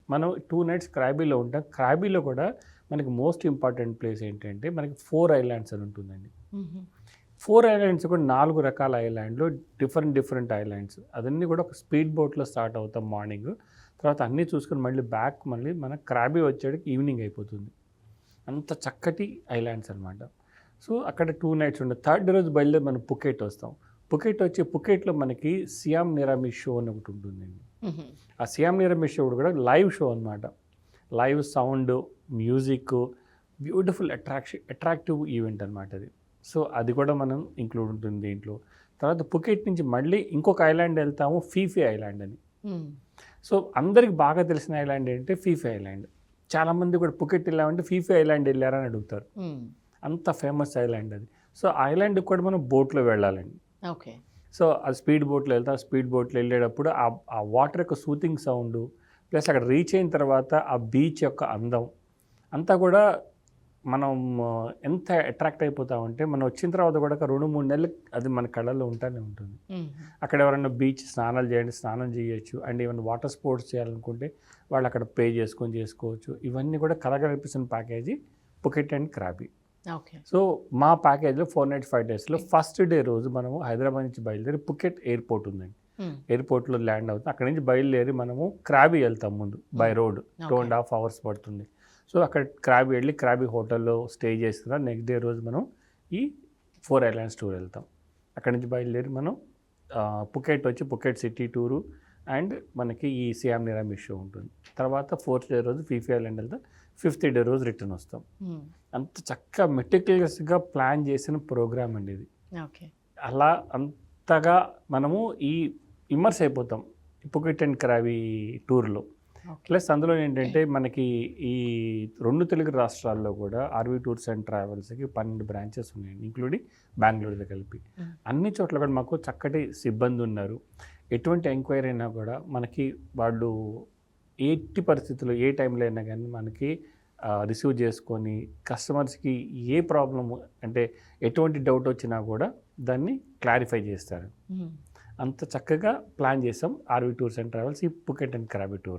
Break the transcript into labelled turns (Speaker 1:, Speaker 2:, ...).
Speaker 1: మనం 2 నైట్స్ క్రాబీలో ఉంటాం. క్రాబీలో కూడా మనకి మోస్ట్ ఇంపార్టెంట్ ప్లేస్ ఏంటంటే మనకి 4 ఐలాండ్స్ అని ఉంటుందండి. 4 ఐలాండ్స్ కూడా 4 రకాల ఐలాండ్లు, డిఫరెంట్ ఐలాండ్స్. అదన్నీ కూడా ఒక స్పీడ్ బోట్‌లో స్టార్ట్ అవుతాం మార్నింగ్. తర్వాత అన్నీ చూసుకొని మళ్ళీ మన క్రాబీ వచ్చేటికి ఈవినింగ్ అయిపోతుంది. అంత చక్కటి ఐలాండ్స్ అనమాట. సో అక్కడ 2 నైట్స్ ఉండే. థర్డ్ రోజు బయలుదేరి మనం పుకెట్ వస్తాం. పుకెట్‌లో మనకి సియామ్ నిరామి షో అని ఒకటి ఉంటుందండి. ఆ సియామ్ నిరామి షో కూడా లైవ్ షో అనమాట. Live sound, music, beautiful attractive event అనమాట అది. సో అది కూడా మనం ఇంక్లూడ్ ఉంటుంది దీంట్లో. తర్వాత పుకెట్ నుంచి మళ్ళీ ఇంకొక ఐలాండ్ వెళ్తాము, ఫీఫీ ఐలాండ్ అని. సో అందరికి బాగా తెలిసిన ఐలాండ్ ఏంటంటే ఫీఫీ ఐలాండ్. చాలామంది కూడా పుకెట్ వెళ్ళామంటే ఫీఫీ ఐలాండ్ వెళ్ళారా అని అడుగుతారు. అంత ఫేమస్ ఐలాండ్ అది. సో ఐలాండ్కి కూడా మనం బోట్లో వెళ్ళాలండి.
Speaker 2: ఓకే.
Speaker 1: సో అది స్పీడ్ బోట్లో వెళ్తాం. స్పీడ్ బోట్లో వెళ్ళేటప్పుడు ఆ వాటర్ యొక్క సూతింగ్ సౌండ్ ప్లస్ అక్కడ రీచ్ అయిన తర్వాత ఆ బీచ్ యొక్క అందం అంతా కూడా మనం ఎంత అట్రాక్ట్ అయిపోతామంటే మనం వచ్చిన తర్వాత కూడా 2-3 నెలలు అది మన కళ్ళల్లో ఉంటానే ఉంటుంది. అక్కడ ఎవరైనా బీచ్ స్నానం చేయొచ్చు. అండ్ ఏమైనా వాటర్ స్పోర్ట్స్ చేయాలనుకుంటే వాళ్ళు అక్కడ పే చేసుకోవచ్చు. ఇవన్నీ కూడా కలగలిపిస్తున్న package Phuket and Krabi.
Speaker 2: Okay.
Speaker 1: So మా ప్యాకేజ్లో 4 నైట్స్ 5 డేస్లో ఫస్ట్ డే రోజు మనము హైదరాబాద్ నుంచి బయలుదేరి పుకెట్ ఎయిర్పోర్ట్ ఉందండి. ఎయిర్పోర్ట్లో ల్యాండ్ అవుతాం. అక్కడ నుంచి బయలుదేరి మనము క్రాబీ వెళ్తాం ముందు బై రోడ్. 2.5 hours పడుతుంది. సో అక్కడ క్రాబీ వెళ్ళి క్రాబీ హోటల్లో స్టే చేసిన నెక్స్ట్ డే రోజు మనం ఈ 4 ఐలాండ్స్ టూర్ వెళ్తాం. అక్కడ నుంచి బయలుదేరి మనం పుకెట్ వచ్చి పుకెట్ సిటీ టూరు అండ్ మనకి ఈ సియామ్ నిరామి షో ఉంటుంది. తర్వాత 4th డే రోజు ఫీఫీ ఐలాండ్ వెళ్తాం. 5th డే రోజు రిటర్న్ వస్తాం. అంత చక్కగా మెటిక్యులస్గా ప్లాన్ చేసిన ప్రోగ్రామ్ అండి ఇది.
Speaker 2: ఓకే.
Speaker 1: అలా అంతగా మనము ఈ ఇమ్మర్స్ అయిపోతాం పుకెట్ అండ్ క్రాబీ టూర్లో. ప్లస్ అందులో ఏంటంటే మనకి ఈ 2 తెలుగు రాష్ట్రాల్లో కూడా ఆర్వీ టూర్స్ అండ్ ట్రావెల్స్కి 12 బ్రాంచెస్ ఉన్నాయండి, ఇంక్లూడింగ్ బెంగళూరుతో కలిపి. అన్ని చోట్ల కూడా మాకు చక్కటి సిబ్బంది ఉన్నారు. ఎటువంటి ఎంక్వైరీ అయినా కూడా మనకి వాళ్ళు ఎట్టి పరిస్థితుల్లో ఏ టైంలో అయినా కానీ మనకి రిసీవ్ చేసుకొని కస్టమర్స్కి ఏ ప్రాబ్లము అంటే ఎటువంటి డౌట్ వచ్చినా కూడా దాన్ని క్లారిఫై చేస్తారు. అంత చక్కగా ప్లాన్ చేసాం ఆర్వీ టూర్స్ అండ్ ట్రావెల్స్ ఈ పుకెట్ అండ్ క్రాబీ టూర్.